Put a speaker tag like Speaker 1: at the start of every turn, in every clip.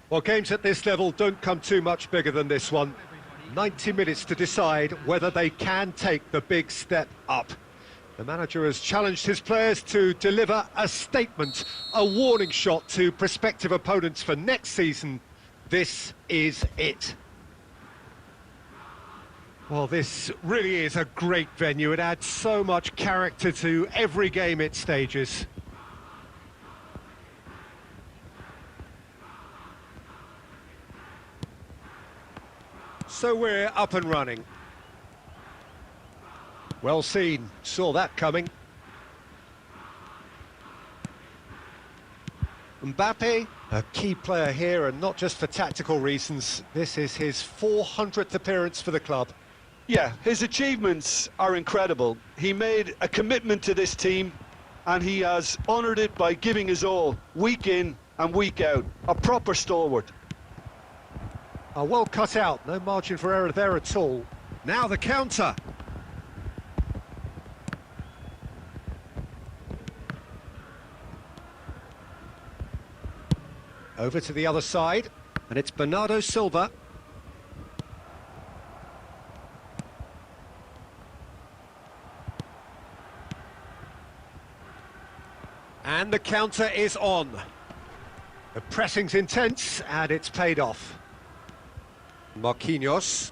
Speaker 1: Well, games at this level don't come too much bigger than this one. 90 minutes to decide whether they can take the big step up. The manager has challenged his players to deliver a statement, a warning shot to prospective opponents for next season. This is it. Well, this really is a great venue. It adds so much character to every game it stages. So we're up and running. Well seen, saw that coming. Mbappe, a key player here, and not just for tactical reasons. This is his 400th appearance for the club.
Speaker 2: Yeah, his achievements are incredible. He made a commitment to this team, and he has honoured it by giving his all, week in and week out. A proper stalwart.
Speaker 1: Well cut out, no margin for error there at all. Now the counter. Over to the other side, and it's Bernardo Silva. And the counter is on. The pressing's intense, and it's paid off. Marquinhos.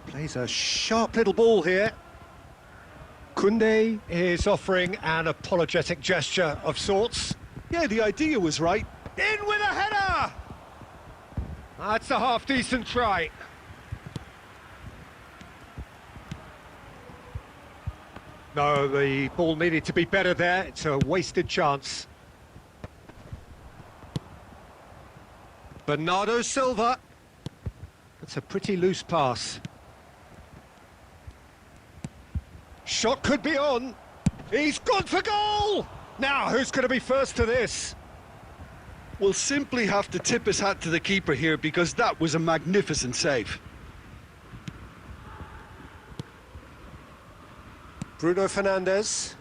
Speaker 1: Plays a sharp little ball here. Koundé is offering an apologetic gesture of sorts.
Speaker 2: Yeah, the idea was right.
Speaker 1: In with a header! That's a half-decent try. No, the ball needed to be better there. It's a wasted chance. Bernardo Silva. That's a pretty loose pass. Shot could be on. He's gone for goal! Now, who's going to be first to this?
Speaker 2: We'll simply have to tip his hat to the keeper here, because that was a magnificent save.
Speaker 1: Bruno Fernandes.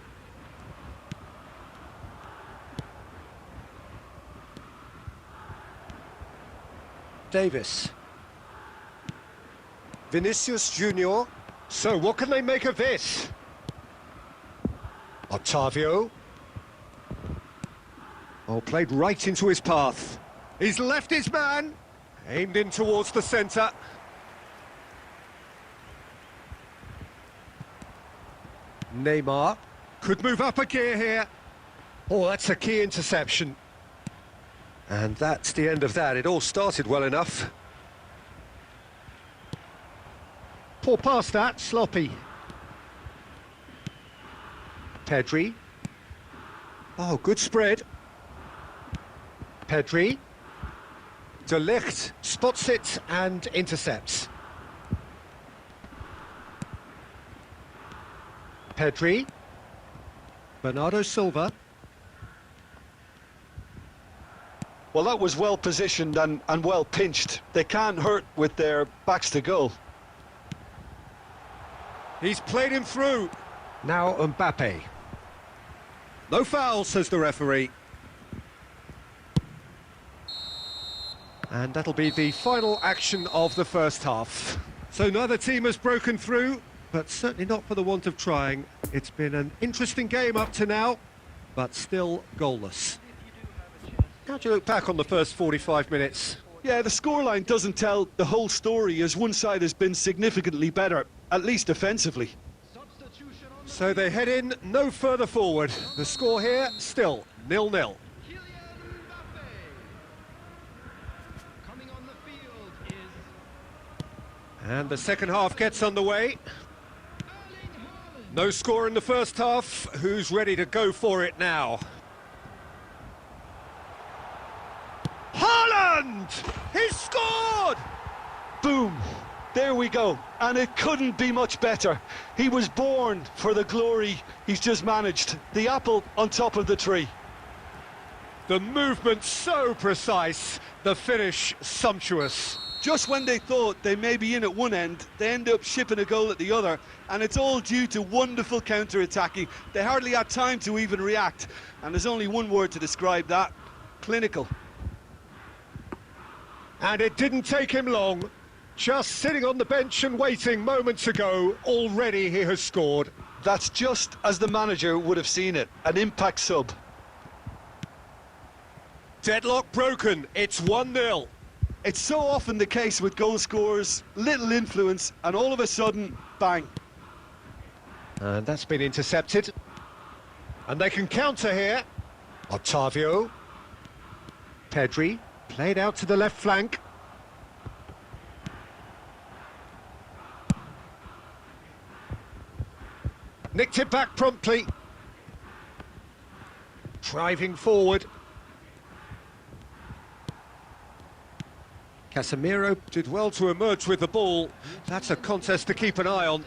Speaker 1: Davis. Vinicius Junior. So what can they make of this? Otavio. Oh, played right into his path. He's left his man. Aimed in towards the centre. Neymar could move up a gear here. Oh, that's a key interception. And that's the end of that. It all started well enough. Poor pass that, sloppy. Pedri. Oh, good spread. Pedri. De Ligt spots it and intercepts. Pedri. Bernardo Silva.
Speaker 2: Well, that was well positioned and well pinched. They can't hurt with their backs to goal.
Speaker 1: He's played him through. Now Mbappe. No foul, says the referee. And that'll be the final action of the first half. So neither team has broken through, but certainly not for the want of trying. It's been an interesting game up to now, but still goalless. How do you look back on the first 45 minutes?
Speaker 2: Yeah, the scoreline doesn't tell the whole story, as one side has been significantly better, at least offensively.
Speaker 1: So they head in no further forward. The score here, still 0-0. And the second half gets underway. No score in the first half. Who's ready to go for it now? Haaland! He's scored!
Speaker 2: Boom! There we go. And it couldn't be much better. He was born for the glory he's just managed. The apple on top of the tree.
Speaker 1: The movement so precise, the finish sumptuous.
Speaker 2: Just when they thought they may be in at one end, they end up shipping a goal at the other, and it's all due to wonderful counter-attacking. They hardly had time to even react, and there's only one word to describe that: clinical.
Speaker 1: And it didn't take him long. Just sitting on the bench and waiting moments ago, already he has scored.
Speaker 2: That's just as the manager would have seen it, an impact sub.
Speaker 1: Deadlock broken, it's 1-0.
Speaker 2: It's so often the case with goal scorers, little influence, and all of a sudden, bang.
Speaker 1: And that's been intercepted. And they can counter here. Otavio. Pedri, played out to the left flank. Nicked it back promptly. Driving forward. Casemiro did well to emerge with the ball. That's a contest to keep an eye on.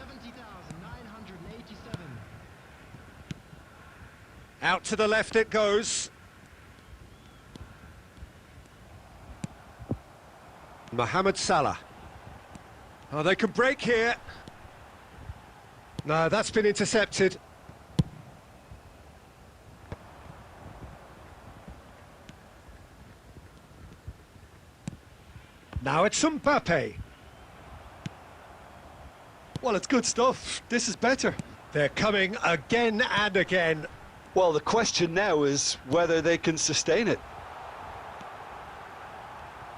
Speaker 1: Out to the left it goes. Mohamed Salah. Oh, they can break here. No, that's been intercepted. Now it's Mbappe.
Speaker 2: Well, it's good stuff. This is better.
Speaker 1: They're coming again and again.
Speaker 2: Well, the question now is whether they can sustain it.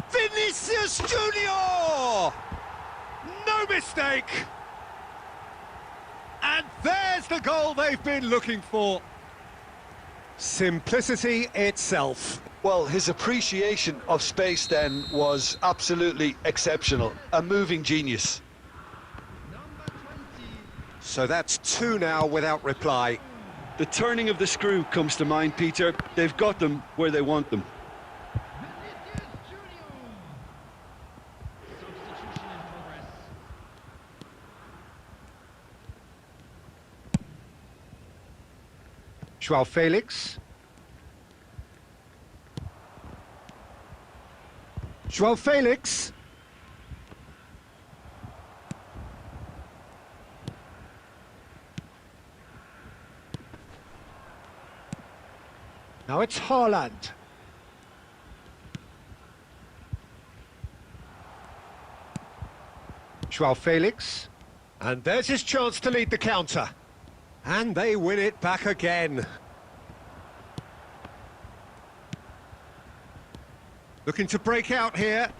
Speaker 1: Vinicius Junior! No mistake! And there's the goal they've been looking for. Simplicity itself.
Speaker 2: Well, his appreciation of space then was absolutely exceptional. A moving genius.
Speaker 1: So that's 2 now without reply.
Speaker 2: The turning of the screw comes to mind, Peter. They've got them where they want them.
Speaker 1: João Felix. João Felix. Now it's Haaland. João Felix. And there's his chance to lead the counter. And they win it back again. Looking to break out here.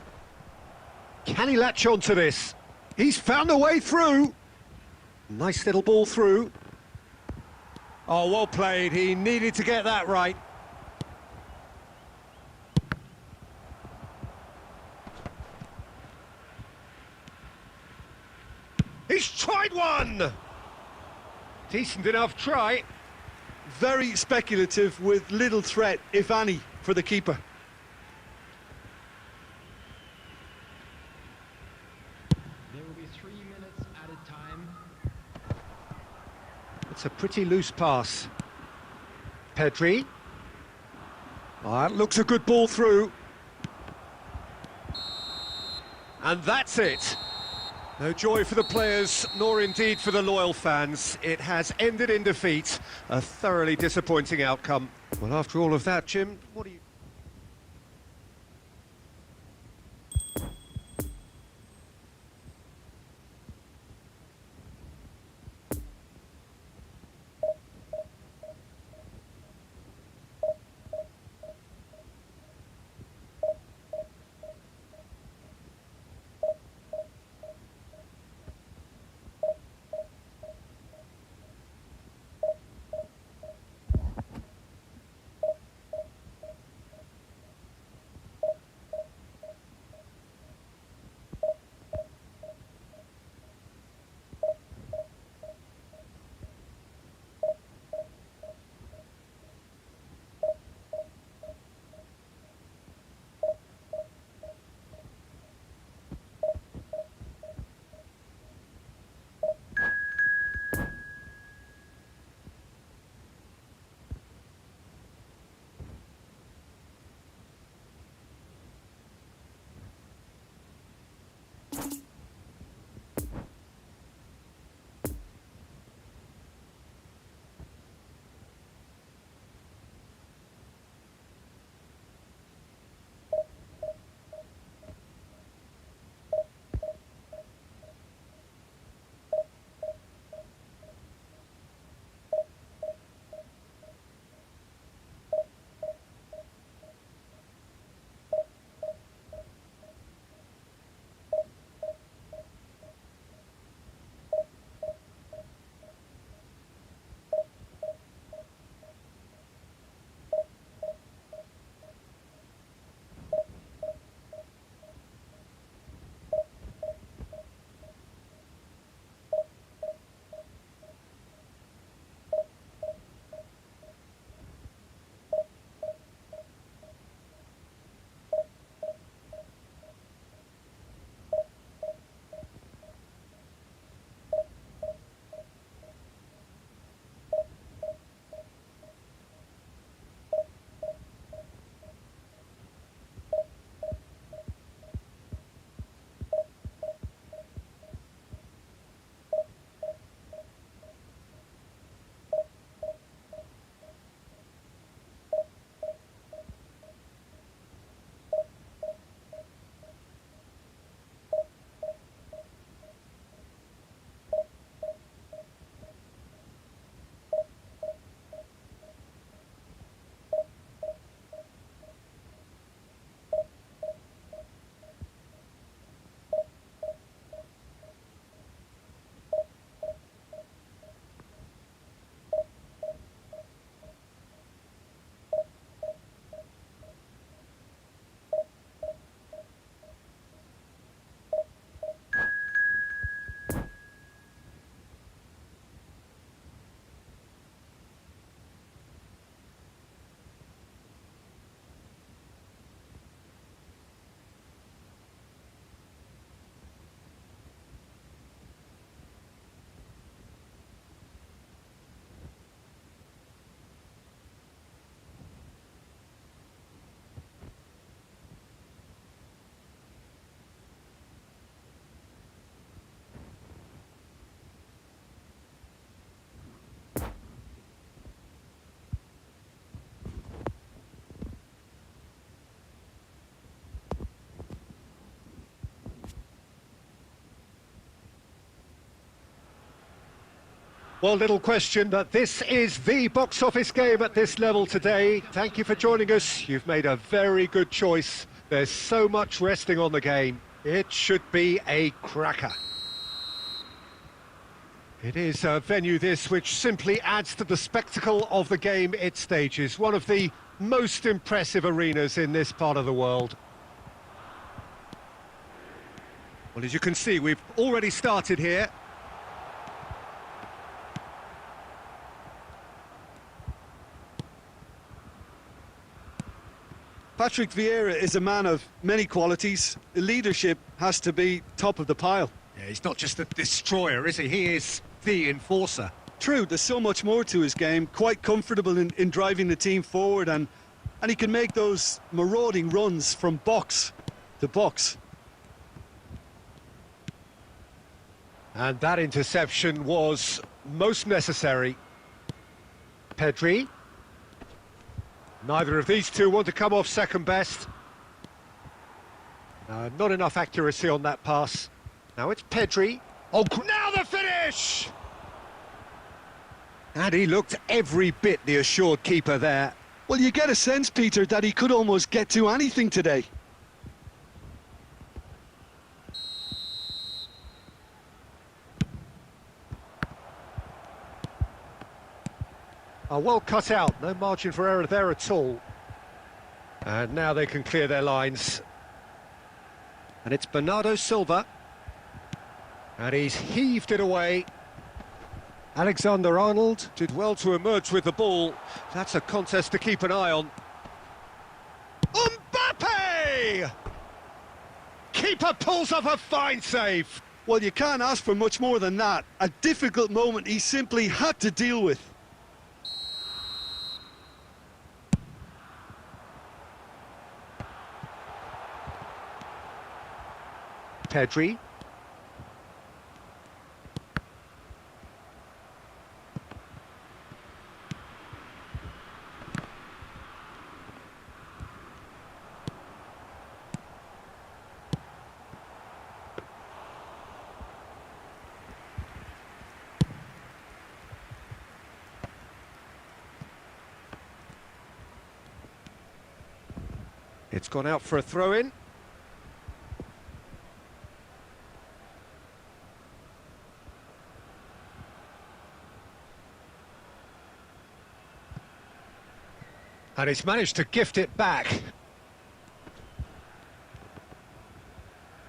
Speaker 1: Can he latch on to this? He's found a way through. Nice little ball through. Oh, well played. He needed to get that right. He's tried one! Decent enough try.
Speaker 2: Very speculative with little threat, if any, for the keeper.
Speaker 3: There will be 3 minutes at a time.
Speaker 1: It's a pretty loose pass. Pedri. Oh, that looks a good ball through. And that's it. No joy for the players, nor indeed for the loyal fans. It has ended in defeat. A thoroughly disappointing outcome. Well, after all of that, Jim, what do you... Well, little question that this is the box office game at this level today. Thank you for joining us. You've made a very good choice. There's so much resting on the game. It should be a cracker. It is a venue this which simply adds to the spectacle of the game it stages. One of the most impressive arenas in this part of the world. Well, as you can see, we've already started here.
Speaker 2: Patrick Vieira is a man of many qualities. Leadership has to be top of the pile.
Speaker 1: Yeah, he's not just a destroyer, is he? He is the enforcer.
Speaker 2: True, there's so much more to his game. Quite comfortable in driving the team forward, and he can make those marauding runs from box to box.
Speaker 1: And that interception was most necessary. Pedri. Neither of these two want to come off second best. Not enough accuracy on that pass. Now it's Pedri. Oh, now the finish! And he looked every bit the assured keeper there.
Speaker 2: Well, you get a sense, Peter, that he could almost get to anything today.
Speaker 1: Well cut out, no margin for error there at all. And now they can clear their lines. And it's Bernardo Silva. And he's heaved it away. Alexander-Arnold did well to emerge with the ball. That's a contest to keep an eye on. Mbappe! Keeper pulls off a fine save.
Speaker 2: Well, you can't ask for much more than that. A difficult moment he simply had to deal with.
Speaker 1: Pedri, It's gone out for a throw-in. And he's managed to gift it back.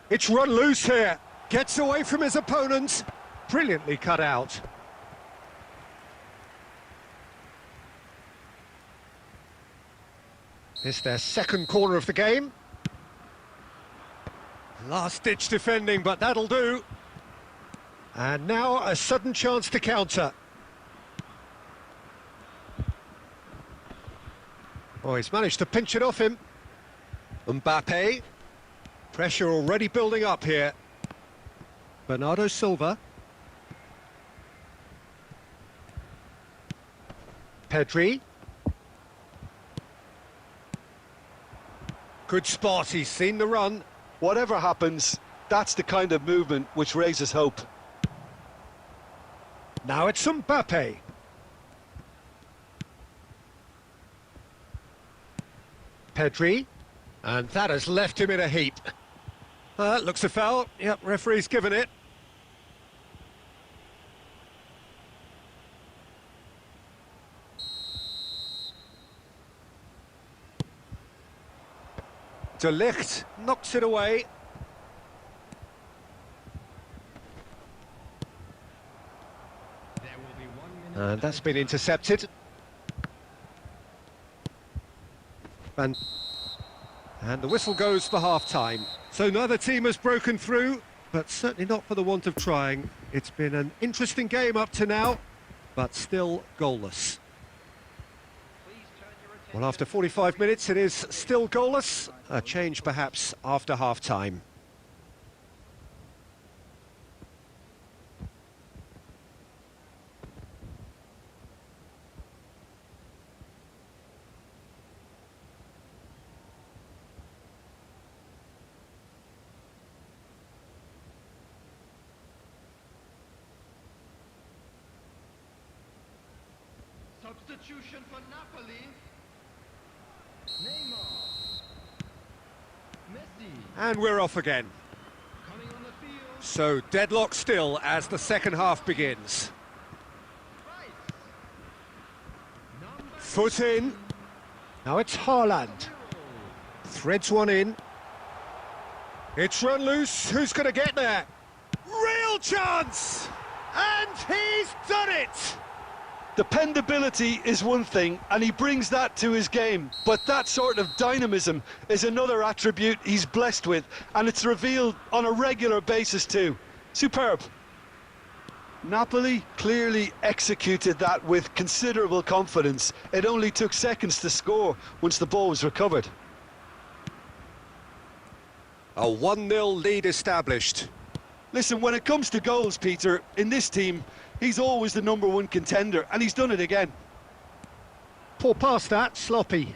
Speaker 1: It's run loose here. Gets away from his opponents. Brilliantly cut out. It's their second corner of the game. Last-ditch defending, but that'll do. And now a sudden chance to counter. Oh, he's managed to pinch it off him. Mbappe. Pressure already building up here. Bernardo Silva. Pedri. Good spot, he's seen the run.
Speaker 2: Whatever happens, that's the kind of movement which raises hope.
Speaker 1: Now it's Mbappe. Pedri. And that has left him in a heap. Looks a foul. Yep, referee's given it. De Ligt knocks it away.
Speaker 3: There will be 1 minute.
Speaker 1: And that's been intercepted. And the whistle goes for half-time. So neither team has broken through, but certainly not for the want of trying. It's been an interesting game up to now, but still goalless. Well, after 45 minutes, it is still goalless. A change, perhaps, after half-time.
Speaker 3: Substitution for Napoli. Neymar. Messi.
Speaker 1: And we're off again.
Speaker 3: Coming on the field.
Speaker 1: So deadlock still as the second half begins.
Speaker 3: Rice. Number
Speaker 1: Foot in. Now it's Haaland. Threads one in. It's run loose. Who's going to get there? Real chance! And he's done it!
Speaker 2: Dependability is one thing, and he brings that to his game, but that sort of dynamism is another attribute he's blessed with, and it's revealed on a regular basis too. Superb. Napoli clearly executed that with considerable confidence. It only took seconds to score once the ball was recovered.
Speaker 1: A 1-0 lead established.
Speaker 2: Listen, when it comes to goals, Peter, in this team, he's always the #1 contender, and he's done it again.
Speaker 1: Poor pass that, sloppy.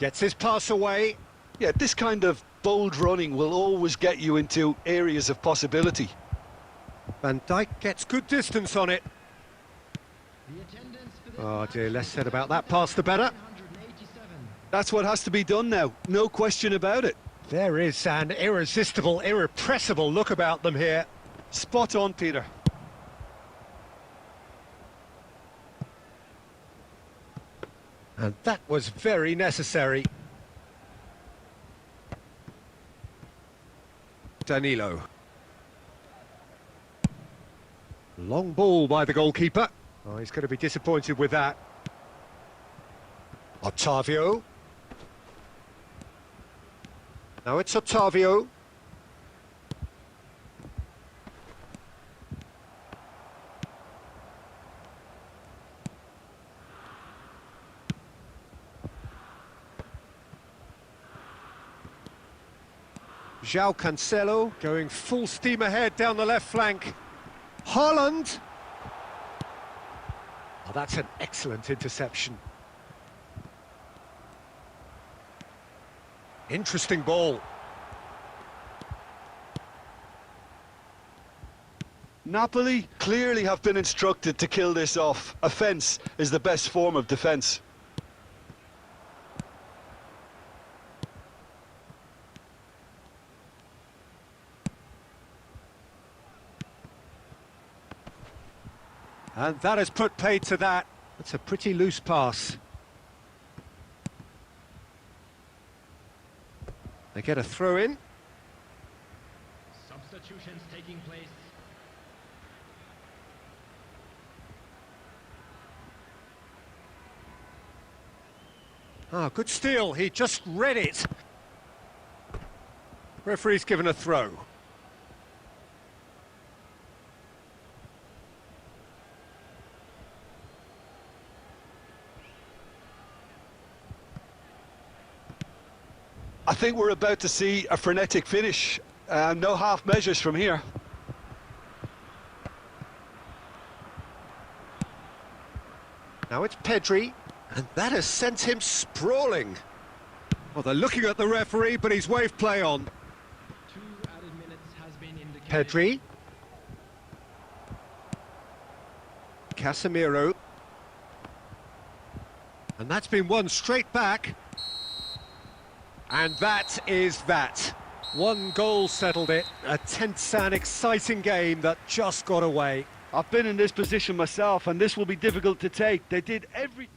Speaker 1: Gets his pass away.
Speaker 2: Yeah, this kind of bold running will always get you into areas of possibility.
Speaker 1: Van Dijk gets good distance on it.
Speaker 3: The attendance for this
Speaker 1: Oh
Speaker 3: match
Speaker 1: dear, less
Speaker 3: is
Speaker 1: said about that pass the better.
Speaker 3: 187.
Speaker 2: That's what has to be done now, no question about it.
Speaker 1: There is an irresistible, irrepressible look about them here.
Speaker 2: Spot on, Peter.
Speaker 1: And that was very necessary. Danilo. Long ball by the goalkeeper. Oh, he's going to be disappointed with that. Ottavio. Now it's Ottavio. João Cancelo going full steam ahead down the left flank. Haaland. Oh, that's an excellent interception. Interesting ball.
Speaker 2: Napoli clearly have been instructed to kill this off. Offence is the best form of defence.
Speaker 1: And that has put paid to that. That's a pretty loose pass. They get a throw in.
Speaker 3: Substitutions taking place.
Speaker 1: Ah, good steal. He just read it. Referee's given a throw.
Speaker 2: I think we're about to see a frenetic finish. No half measures from here.
Speaker 1: Now it's Pedri, and that has sent him sprawling. Well, they're looking at the referee, but he's waved play on.
Speaker 3: 2 added minutes has been indicated.
Speaker 1: Pedri. Casemiro. And that's been won straight back. And that is that. One goal settled it. A tense and exciting game that just got away.
Speaker 2: I've been in this position myself, and this will be difficult to take. They did every...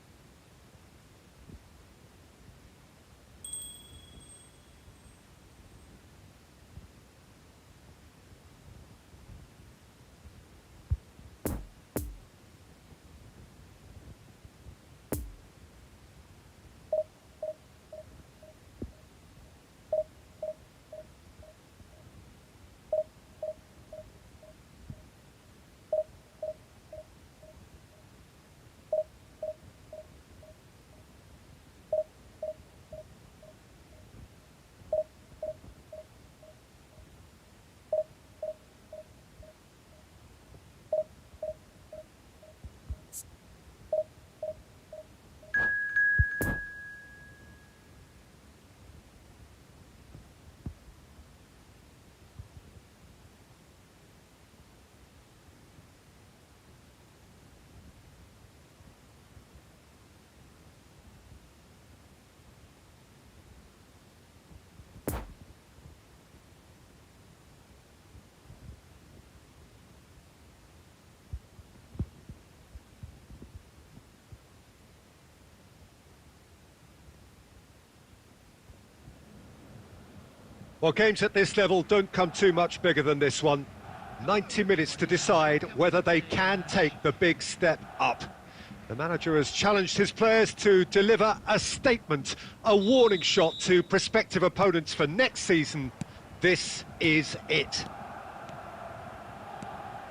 Speaker 1: Well, games at this level don't come too much bigger than this one. 90 minutes to decide whether they can take the big step up. The manager has challenged his players to deliver a statement, a warning shot to prospective opponents for next season. This is it.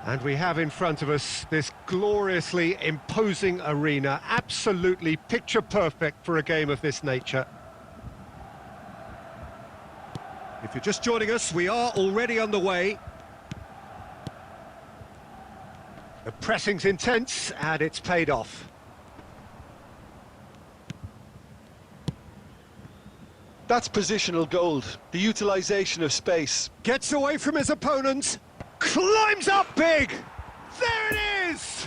Speaker 1: And we have in front of us this gloriously imposing arena, absolutely picture perfect for a game of this nature. If you're just joining us, we are already underway. The pressing's intense, and it's paid off.
Speaker 2: That's positional gold, the utilisation of space.
Speaker 1: Gets away from his opponent, climbs up big! There it is!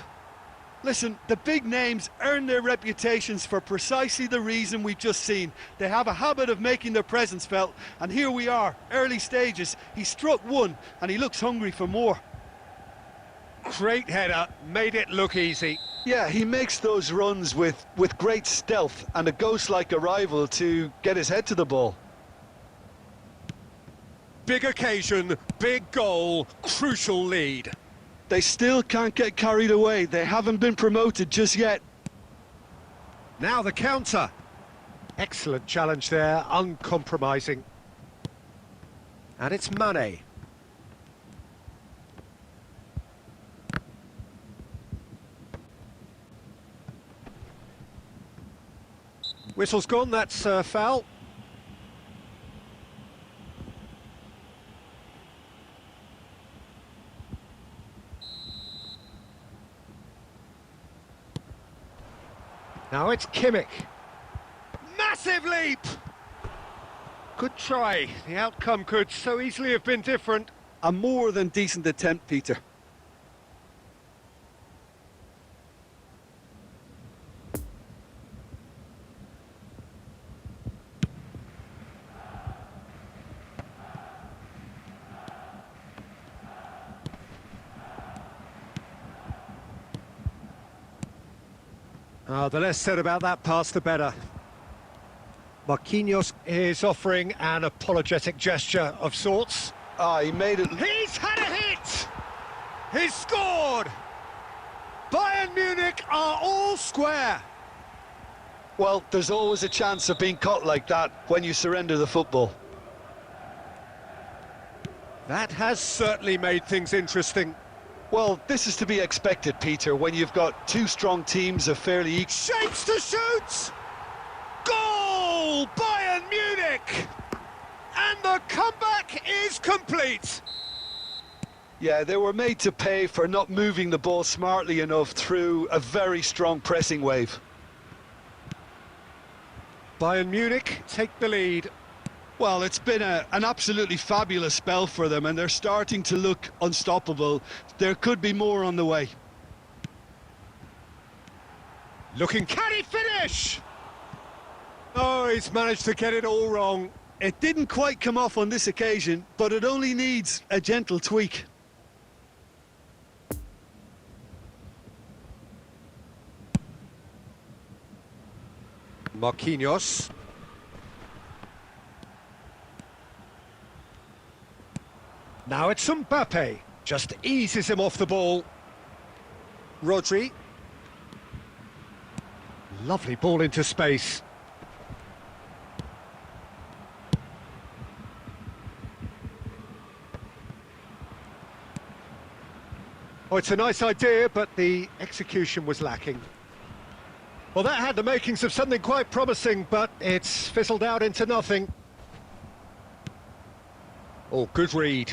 Speaker 2: Listen, the big names earn their reputations for precisely the reason we've just seen. They have a habit of making their presence felt, and here we are, early stages. He struck one, and he looks hungry for more.
Speaker 1: Great header, made it look easy.
Speaker 2: Yeah, he makes those runs with great stealth and a ghost-like arrival to get his head to the ball.
Speaker 1: Big occasion, big goal, crucial lead.
Speaker 2: They still can't get carried away. They haven't been promoted just yet.
Speaker 1: Now the counter. Excellent challenge there, uncompromising. And it's Mane. Whistle's gone, that's foul. Now it's Kimmich. Massive leap! Good try. The outcome could so easily have been different.
Speaker 2: A more than decent attempt, Peter.
Speaker 1: The less said about that pass, the better. Marquinhos is offering an apologetic gesture of sorts.
Speaker 2: He made it.
Speaker 1: He's had a hit! He's scored! Bayern Munich are all square.
Speaker 2: Well, there's always a chance of being caught like that when you surrender the football.
Speaker 1: That has certainly made things interesting.
Speaker 2: Well, this is to be expected, Peter, when you've got two strong teams of fairly equal.
Speaker 1: Shapes to shoot! Goal! Bayern Munich! And the comeback is complete!
Speaker 2: Yeah, they were made to pay for not moving the ball smartly enough through a very strong pressing wave.
Speaker 1: Bayern Munich take the lead.
Speaker 2: Well, it's been an absolutely fabulous spell for them, and they're starting to look unstoppable. There could be more on the way.
Speaker 1: Looking, can he finish? Oh, he's managed to get it all wrong.
Speaker 2: It didn't quite come off on this occasion, but it only needs a gentle tweak.
Speaker 1: Marquinhos. Now it's Mbappe. Just eases him off the ball. Rodri. Lovely ball into space. Oh, it's a nice idea, but the execution was lacking. Well, that had the makings of something quite promising, but it's fizzled out into nothing. Oh, good read.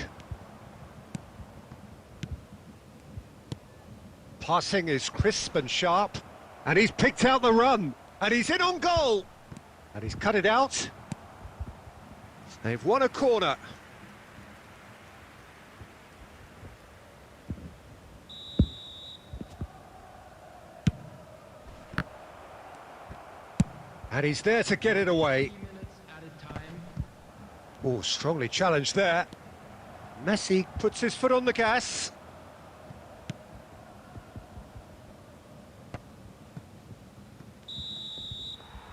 Speaker 1: Passing is crisp and sharp, and he's picked out the run, and he's in on goal, and he's cut it out. They've won a corner. And he's there to get it away.
Speaker 3: 3 minutes added time.
Speaker 1: Oh, strongly challenged there. Messi puts his foot on the gas.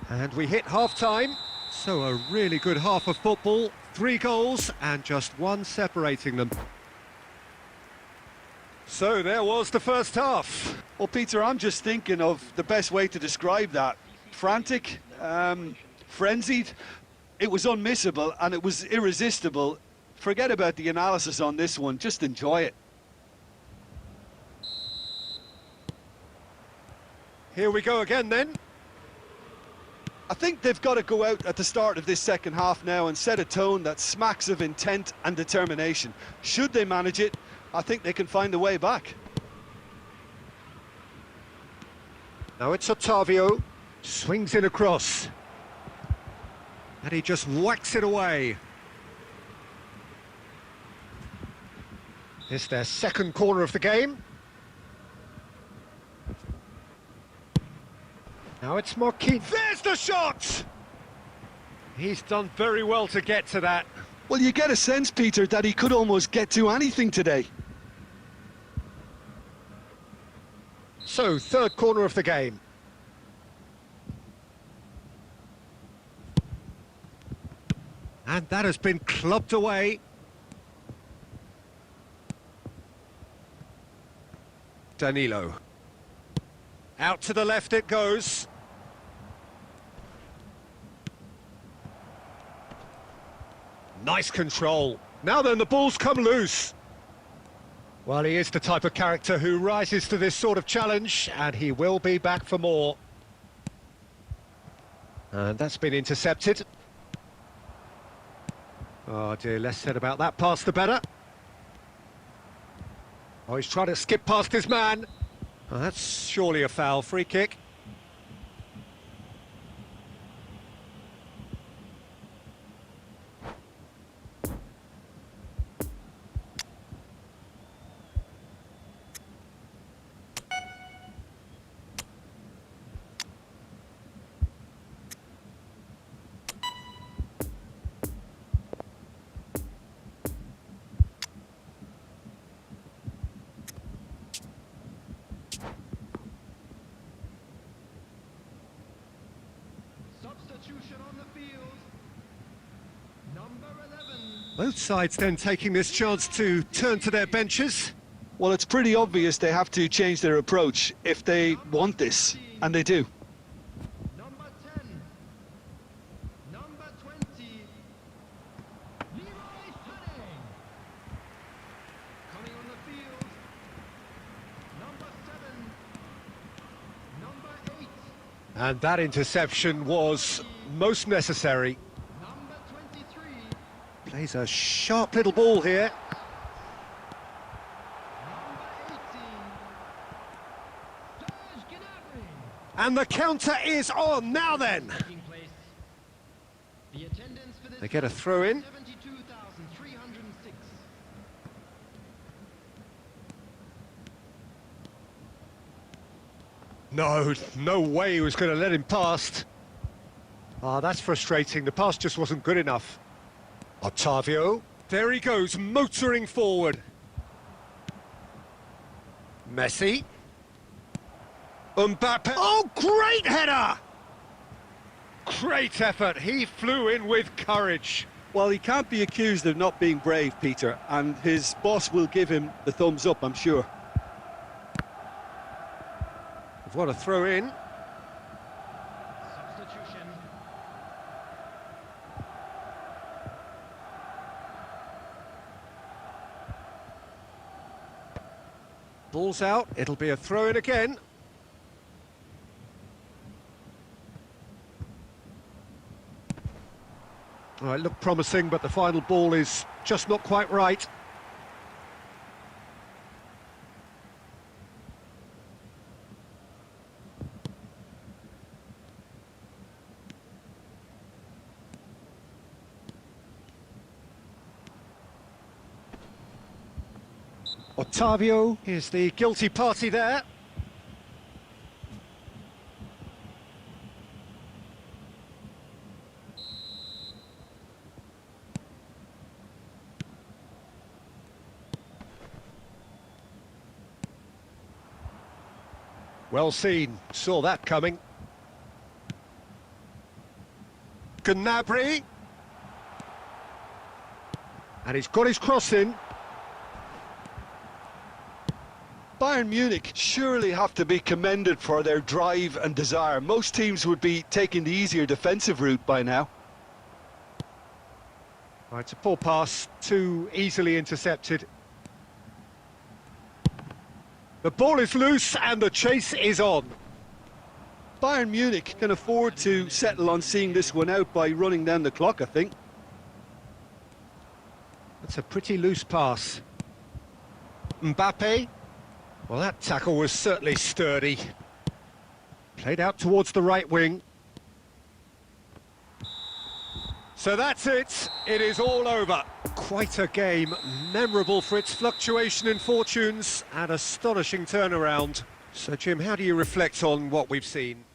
Speaker 1: And we hit half-time. So a really good half of football. 3 goals and just one separating them. So there was the first half.
Speaker 2: Well, Peter, I'm just thinking of the best way to describe that. Frantic, frenzied. It was unmissable and it was irresistible. Forget about the analysis on this one, just enjoy it.
Speaker 1: Here we go again then.
Speaker 2: I think they've got to go out at the start of this second half now and set a tone that smacks of intent and determination. Should they manage it, I think they can find a way back.
Speaker 1: Now it's Otavio. Swings in across. And he just whacks it away. It's their second corner of the game. Now it's Marquinhos. There's the shot! He's done very well to get to that.
Speaker 2: Well, you get a sense, Peter, that he could almost get to anything today.
Speaker 1: So, third corner of the game. And that has been clubbed away. Danilo. Out to the left it goes. Nice control. Now then, the ball's come loose. Well, he is the type of character who rises to this sort of challenge, and he will be back for more. And that's been intercepted. Oh dear, less said about that pass, the better. Oh, he's trying to skip past his man. Oh, that's surely a foul. Free kick. Both sides then taking this chance to turn to their benches.
Speaker 2: Well, it's pretty obvious they have to change their approach if they want this, and they do.
Speaker 3: Number 10. Number 20. Leroy Sané. Coming on the field. Number 7. Number 8.
Speaker 1: And that interception was most necessary.
Speaker 3: Number 23.
Speaker 1: Plays a sharp little ball here.
Speaker 3: Number 18. Serge Gnabry.
Speaker 1: And the counter is on. Now then.
Speaker 3: Taking place. The attendance for this
Speaker 1: They get a throw in.
Speaker 3: 72,306.
Speaker 1: No way he was going to let him past. Ah, that's frustrating. The pass just wasn't good enough. Otavio. There he goes, motoring forward. Messi. Mbappe. Oh, great header! Great effort. He flew in with courage.
Speaker 2: Well, he can't be accused of not being brave, Peter, and his boss will give him the thumbs up, I'm sure.
Speaker 1: What a throw in.
Speaker 3: Substitution.
Speaker 1: Ball's out. It'll be a throw in again. All right, looked promising, but the final ball is just not quite right. Otavio is the guilty party there. Well seen, saw that coming. Gnabry. And he's got his cross in.
Speaker 2: Bayern Munich surely have to be commended for their drive and desire. Most teams would be taking the easier defensive route by now.
Speaker 1: Right, it's a poor pass, too easily intercepted. The ball is loose and the chase is on.
Speaker 2: Bayern Munich can afford to settle on seeing this one out by running down the clock, I think.
Speaker 1: That's a pretty loose pass. Mbappe. Well, that tackle was certainly sturdy. Played out towards the right wing. So that's it. It is all over. Quite a game, memorable for its fluctuation in fortunes and astonishing turnaround. So, Jim, how do you reflect on what we've seen?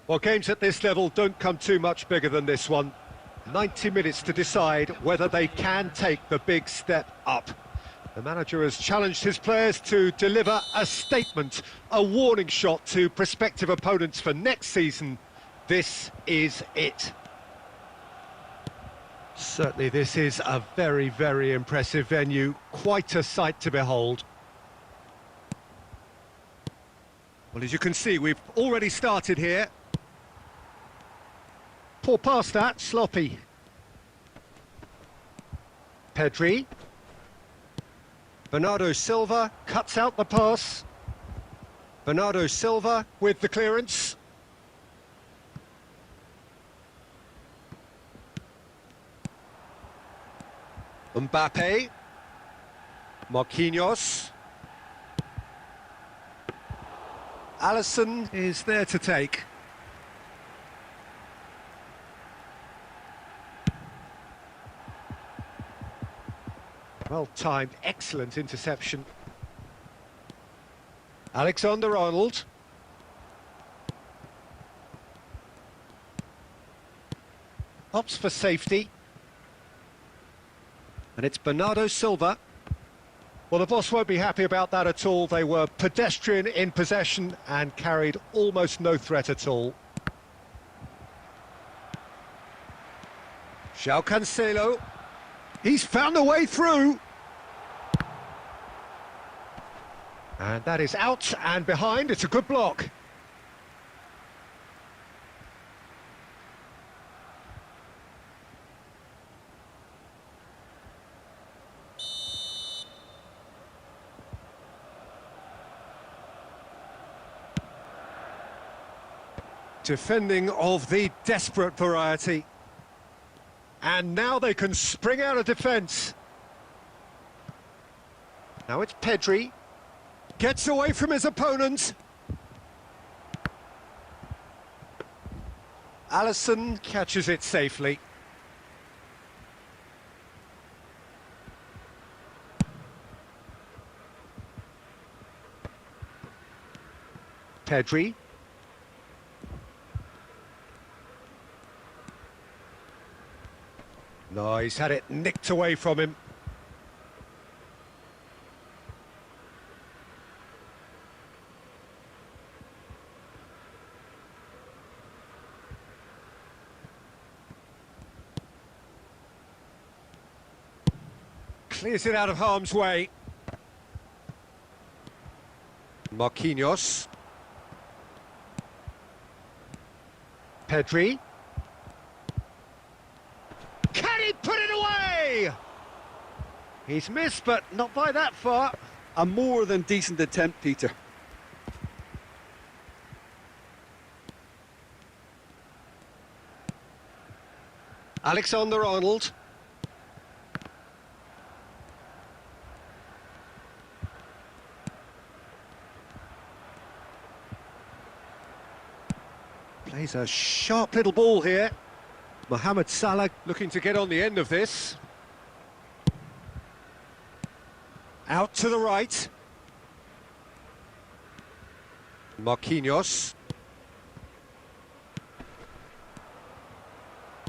Speaker 1: Well, games at this level don't come too much bigger than this one. 90 minutes to decide whether they can take the big step up. The manager has challenged his players to deliver a statement, a warning shot to prospective opponents for next season. This is it. Certainly this is a very, very impressive venue. Quite a sight to behold. Well, as you can see, we've already started here. Poor pass that, sloppy. Pedri. Bernardo Silva cuts out the pass. Bernardo Silva with the clearance. Mbappe. Marquinhos. Alisson is there to take. Well-timed, excellent interception. Alexander-Arnold. Opts for safety. And it's Bernardo Silva. Well, the boss won't be happy about that at all. They were pedestrian in possession and carried almost no threat at all. João Cancelo. He's found a way through. And that is out and behind. It's a good block. Defending of the desperate variety. And now they can spring out of defence. Now it's Pedri. Gets away from his opponent. Alisson catches it safely. Pedri. No, he's had it nicked away from him. Clears it out of harm's way. Marquinhos. Pedri. Can he put it away? He's missed, but not by that far.
Speaker 2: A more than decent attempt, Peter.
Speaker 1: Alexander-Arnold. Plays a sharp little ball here. Mohamed Salah looking to get on the end of this. Out to the right. Marquinhos.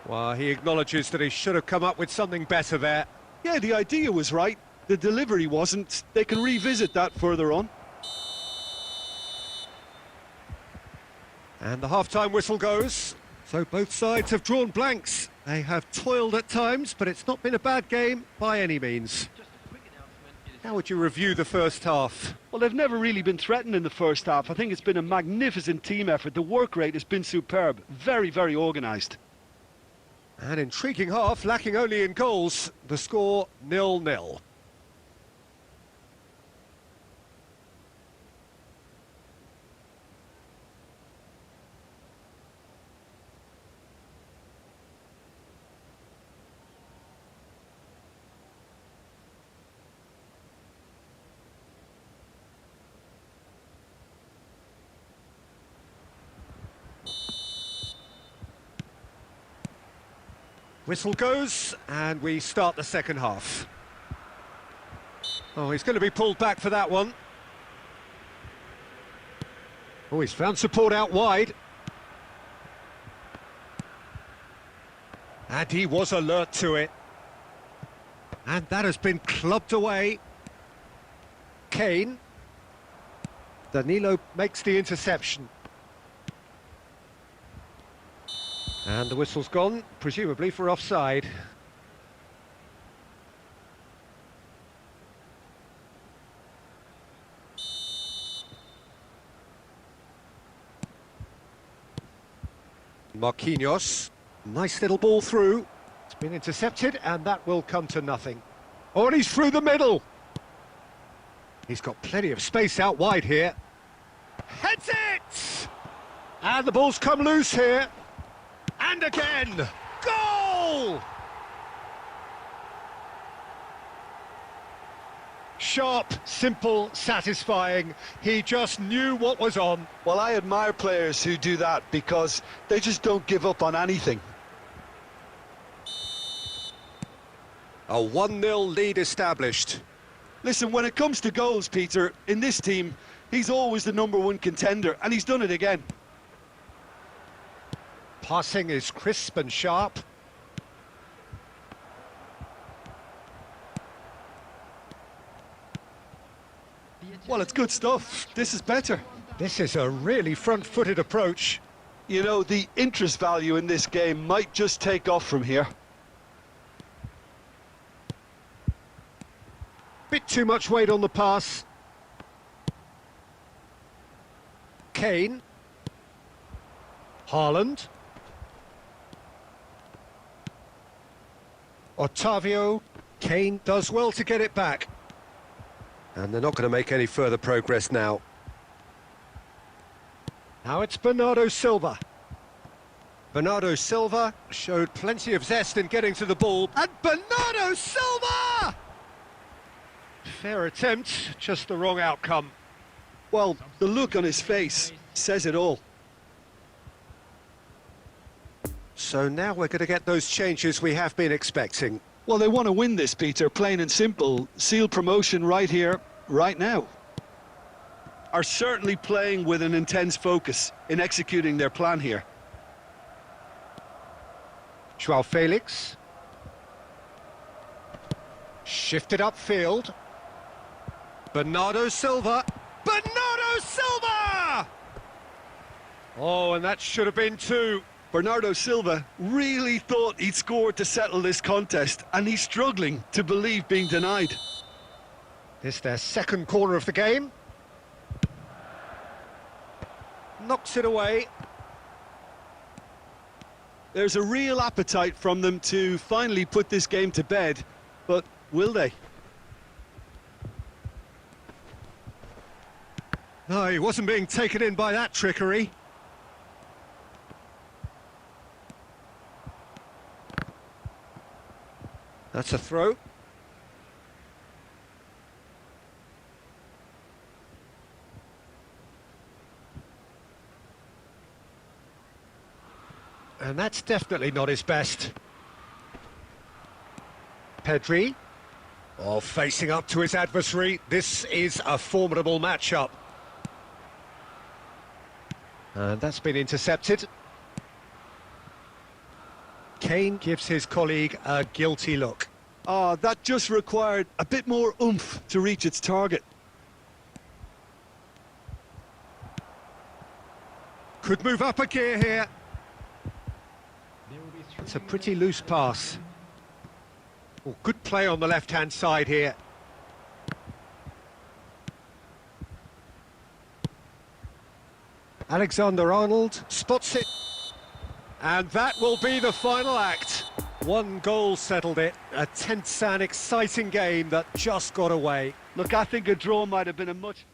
Speaker 1: Well, he acknowledges that he should have come up with something better there.
Speaker 2: Yeah, the idea was right. The delivery wasn't. They can revisit that further on.
Speaker 1: And the half-time whistle goes. So both sides have drawn blanks. They have toiled at times, but it's not been a bad game by any means. How would you review the first half?
Speaker 2: Well, they've never really been threatened in the first half. I think it's been a magnificent team effort. The work rate has been superb. Very, very organised.
Speaker 1: An intriguing half, lacking only in goals. The score 0-0. Whistle goes, and we start the second half. Oh, he's going to be pulled back for that one. Oh, he's found support out wide. And he was alert to it. And that has been clubbed away. Kane. Danilo makes the interception. And the whistle's gone, presumably for offside. Marquinhos, nice little ball through. It's been intercepted, and that will come to nothing. Oh, and he's through the middle. He's got plenty of space out wide here. Heads it! And the ball's come loose here. And again! Goal! Sharp, simple, satisfying. He just knew what was on.
Speaker 2: Well, I admire players who do that because they just don't give up on anything.
Speaker 1: A 1-0 lead established.
Speaker 2: Listen, when it comes to goals, Peter, in this team, he's always the #1 contender, and he's done it again.
Speaker 1: Passing is crisp and sharp.
Speaker 2: Well, it's good stuff. This is better.
Speaker 1: This is a really front-footed approach.
Speaker 2: You know, the interest value in this game might just take off from here.
Speaker 1: Bit too much weight on the pass. Kane. Haaland. Otavio. Kane does well to get it back. And they're not going to make any further progress now. Now it's Bernardo Silva. Bernardo Silva showed plenty of zest in getting to the ball. And Bernardo Silva! Fair attempt, just the wrong outcome.
Speaker 2: Well, the look on his face says it all.
Speaker 1: So now we're going to get those changes we have been expecting.
Speaker 2: Well, they want to win this, Peter, plain and simple. Seal promotion right here, right now. Are certainly playing with an intense focus in executing their plan here.
Speaker 1: Joao Felix. Shifted upfield. Bernardo Silva. Bernardo Silva! Oh, and that should have been two.
Speaker 2: Bernardo Silva really thought he'd scored to settle this contest, and he's struggling to believe being denied.
Speaker 1: This their second corner of the game. Knocks it away.
Speaker 2: There's a real appetite from them to finally put this game to bed, but will they?
Speaker 1: No, he wasn't being taken in by that trickery. That's a throw. And that's definitely not his best. Pedri. Oh, facing up to his adversary. This is a formidable matchup. And that's been intercepted. Kane gives his colleague a guilty look.
Speaker 2: Oh, that just required a bit more oomph to reach its target.
Speaker 1: Could move up a gear here.
Speaker 3: There will be 3
Speaker 1: It's a pretty loose pass. Oh, good play on the left-hand side here. Alexander-Arnold spots it. And that will be the final act. One goal settled it. A tense and exciting game that just got away.
Speaker 2: Look, I think a draw might have been a much...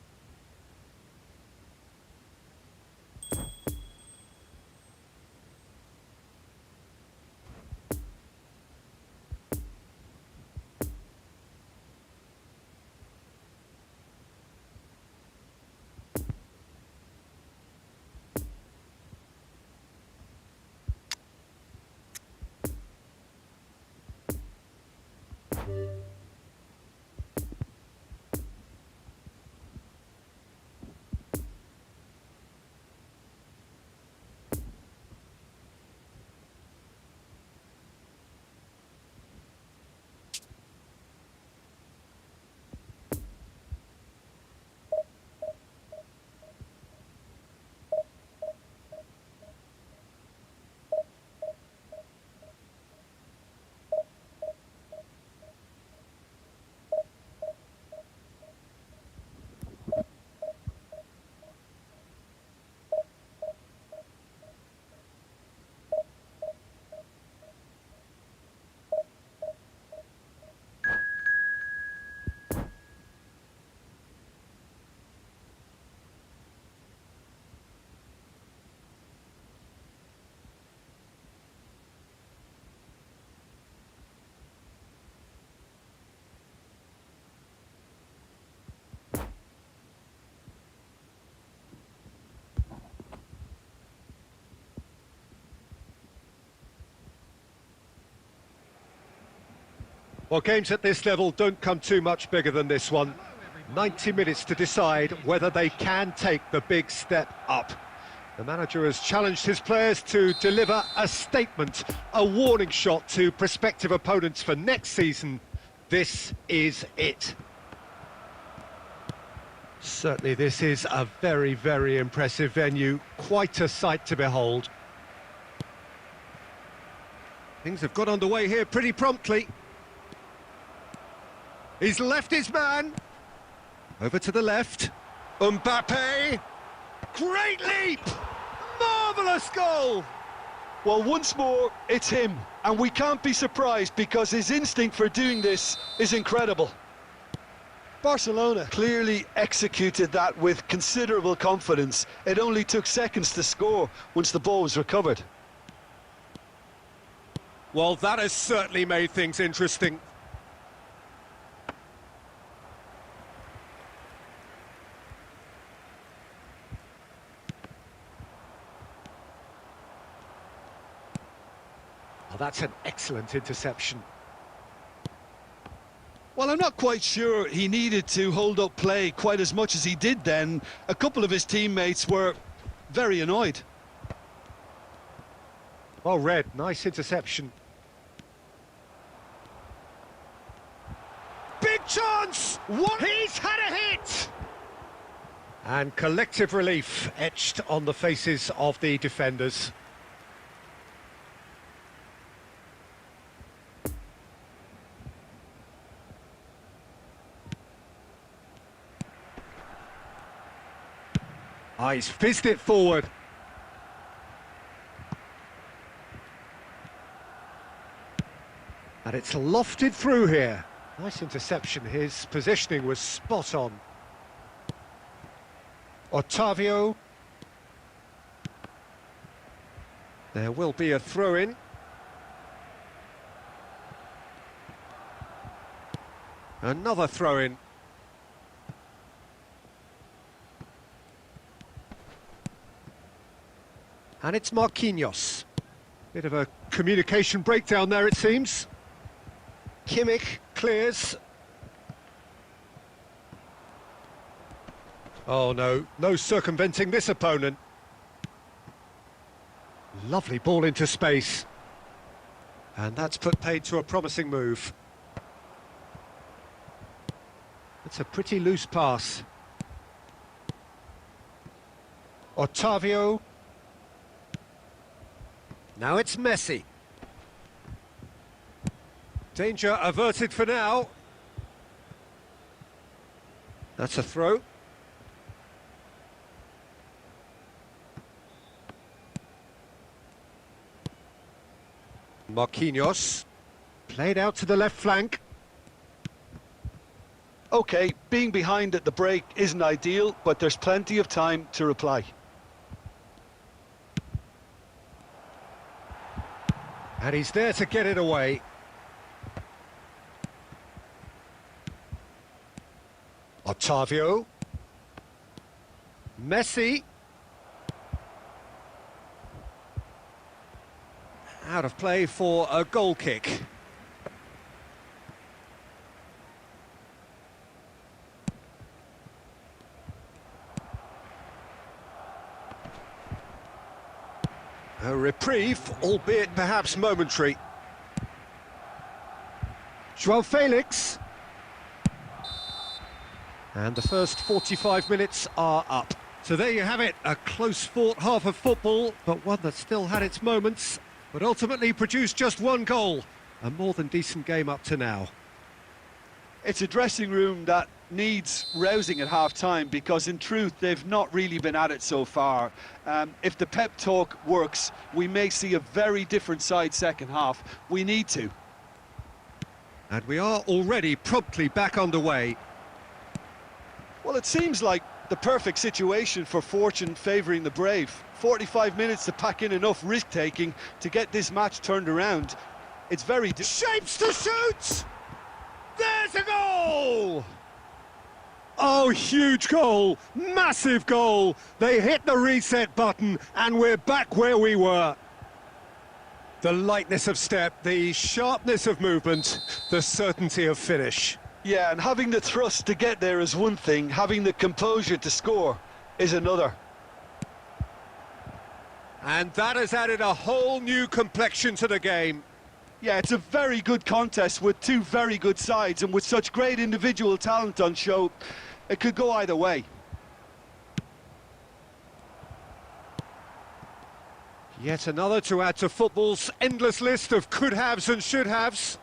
Speaker 1: Well, games at this level don't come too much bigger than this one. 90 minutes to decide whether they can take the big step up. The manager has challenged his players to deliver a statement, a warning shot to prospective opponents for next season. This is it. Certainly this is a very, very impressive venue. Quite a sight to behold. Things have got underway here pretty promptly. He's left his man. Over to the left. Mbappe. Great leap! Marvellous goal!
Speaker 2: Well, once more, it's him. And we can't be surprised because his instinct for doing this is incredible. Barcelona clearly executed that with considerable confidence. It only took seconds to score once the ball was recovered.
Speaker 1: Well, that has certainly made things interesting. Oh, that's an excellent interception.
Speaker 2: Well, I'm not quite sure he needed to hold up play quite as much as he did then. A couple of his teammates were very annoyed.
Speaker 1: Well read, nice interception. Big chance! What? He's had a hit! And collective relief etched on the faces of the defenders. Ah, he's fizzed it forward. And it's lofted through here. Nice interception. His positioning was spot on. Otavio. There will be a throw-in. Another throw-in. And it's Marquinhos. Bit of a communication breakdown there, it seems. Kimmich clears. Oh no, no circumventing this opponent. Lovely ball into space. And that's put paid to a promising move. It's a pretty loose pass. Otavio. Now it's Messi. Danger averted for now. That's a throw. Marquinhos. Played out to the left flank.
Speaker 2: OK, being behind at the break isn't ideal, but there's plenty of time to reply.
Speaker 1: And he's there to get it away. Otavio. Messi. Out of play for a goal kick. A reprieve, albeit perhaps momentary. João Felix. And the first 45 minutes are up. So there you have it, a close-fought half of football, but one that still had its moments, but ultimately produced just one goal. A more than decent game up to now.
Speaker 2: It's a dressing room that needs rousing at half-time because in truth they've not really been at it so far. If the pep talk works, we may see a very different side second half. We need to.
Speaker 1: And we are already promptly back underway.
Speaker 2: Well, it seems like the perfect situation for fortune favouring the brave. 45 minutes to pack in enough risk-taking to get this match turned around. It's very...
Speaker 1: Shapes to shoot! There's a goal! Oh, huge goal, massive goal. They hit the reset button and we're back where we were. The lightness of step, the sharpness of movement, the certainty of finish.
Speaker 2: Yeah, and having the thrust to get there is one thing, having the composure to score is another.
Speaker 1: And that has added a whole new complexion to the game.
Speaker 2: Yeah, it's a very good contest with two very good sides, and with such great individual talent on show, it could go either way.
Speaker 1: Yet another to add to football's endless list of could-haves and should-haves.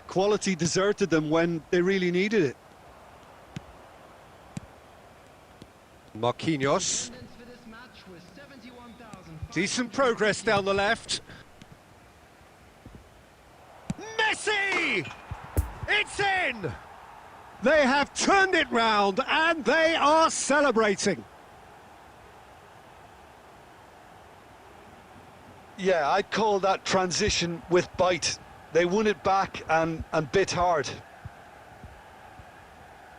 Speaker 2: Quality deserted them when they really needed it.
Speaker 1: Marquinhos.
Speaker 3: Attendance for this match was 71,000.
Speaker 1: Decent progress down the left. Messi! It's in! They have turned it round and they are celebrating.
Speaker 2: Yeah, I'd call that transition with bite. They won it back and bit hard.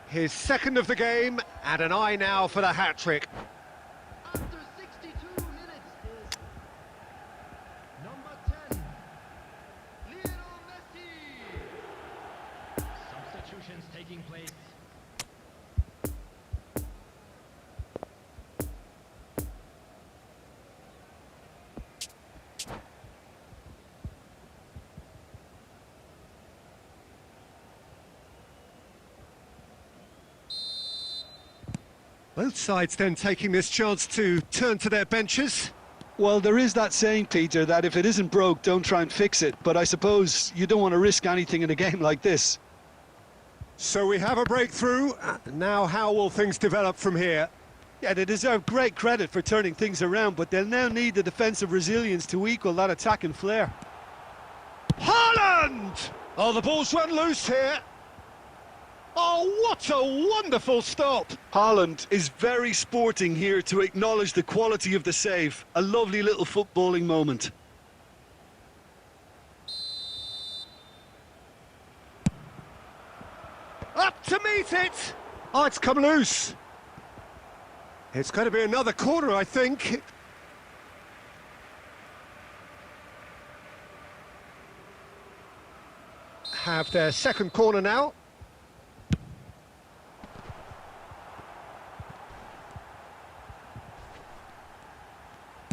Speaker 1: His second of the game, and an eye now for the hat-trick.
Speaker 3: After 62 minutes is number 10, Lionel Messi. Substitutions taking place.
Speaker 1: Both sides then taking this chance to turn to their benches.
Speaker 2: Well, there is that saying, Peter, that if it isn't broke, don't try and fix it. But I suppose you don't want to risk anything in a game like this.
Speaker 1: So we have a breakthrough. Now how will things develop from here?
Speaker 2: Yeah, they deserve great credit for turning things around, but they'll now need the defensive resilience to equal that attacking flair.
Speaker 1: Haaland! Oh, the ball's run loose here. Oh, what a wonderful stop!
Speaker 2: Haaland is very sporting here to acknowledge the quality of the save. A lovely little footballing moment.
Speaker 1: Up to meet it! Oh, it's come loose. It's going to be another corner, I think. Have their second corner now.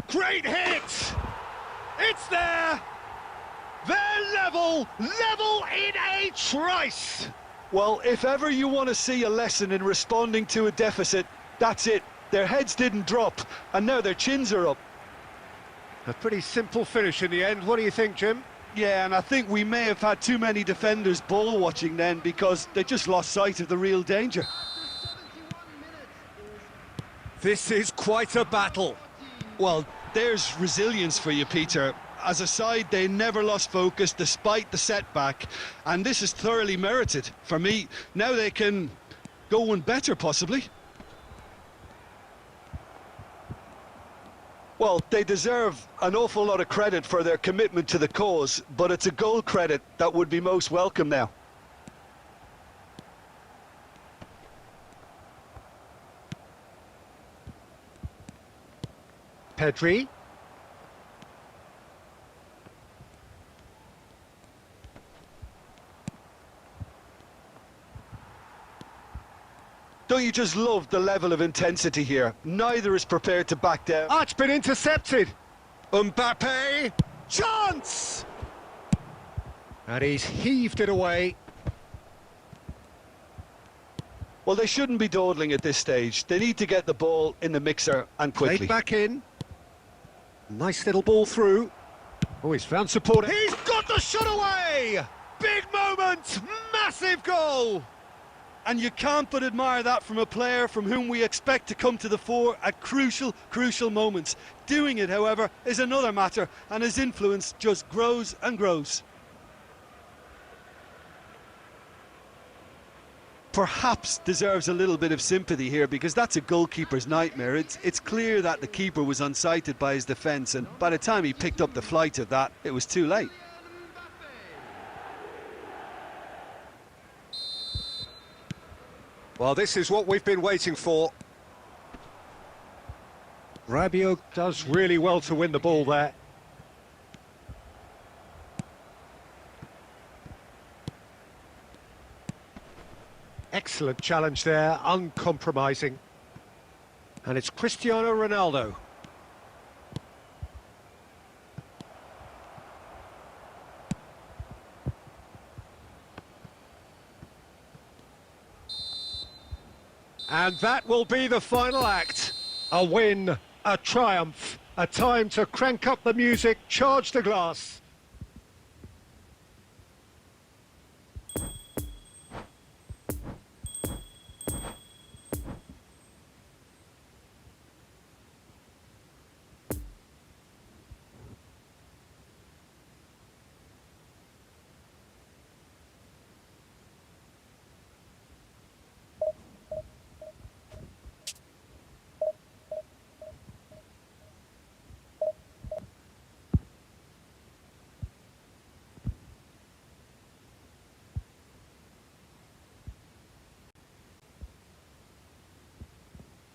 Speaker 1: Great hit! It's there! They're level in a trice!
Speaker 2: Well, if ever you want to see a lesson in responding to a deficit, that's it. Their heads didn't drop, and now their chins are up.
Speaker 1: A pretty simple finish in the end. What do you think, Jim?
Speaker 2: Yeah, and I think we may have had too many defenders ball watching then, because they just lost sight of the real danger.
Speaker 3: After 71 minutes is
Speaker 1: This is quite a battle.
Speaker 2: Well, there's resilience for you, Peter. As a side, they never lost focus despite the setback, and this is thoroughly merited. For me, now they can go one better, possibly. Well, they deserve an awful lot of credit for their commitment to the cause, but it's a goal credit that would be most welcome now.
Speaker 1: Pedri.
Speaker 2: Don't you just love the level of intensity here? Neither is prepared to back down.
Speaker 1: Ah, it's been intercepted. Mbappe. Chance! And he's heaved it away.
Speaker 2: Well, they shouldn't be dawdling at this stage. They need to get the ball in the mixer and quickly.
Speaker 1: Played back in. Nice little ball through. Oh, he's found support. He's got the shot away! Big moment! Massive goal!
Speaker 2: And you can't but admire that from a player from whom we expect to come to the fore at crucial moments. Doing it, however, is another matter, and his influence just grows and grows. Perhaps deserves a little bit of sympathy here, because that's a goalkeeper's nightmare. It's clear that the keeper was unsighted by his defence, and by the time he picked up the flight of that, it was too late.
Speaker 1: Well, this is what we've been waiting for. Rabiot does really well to win the ball there. Excellent challenge there, uncompromising. And it's Cristiano Ronaldo. And that will be the final act. A win, a triumph, a time to crank up the music, charge the glass.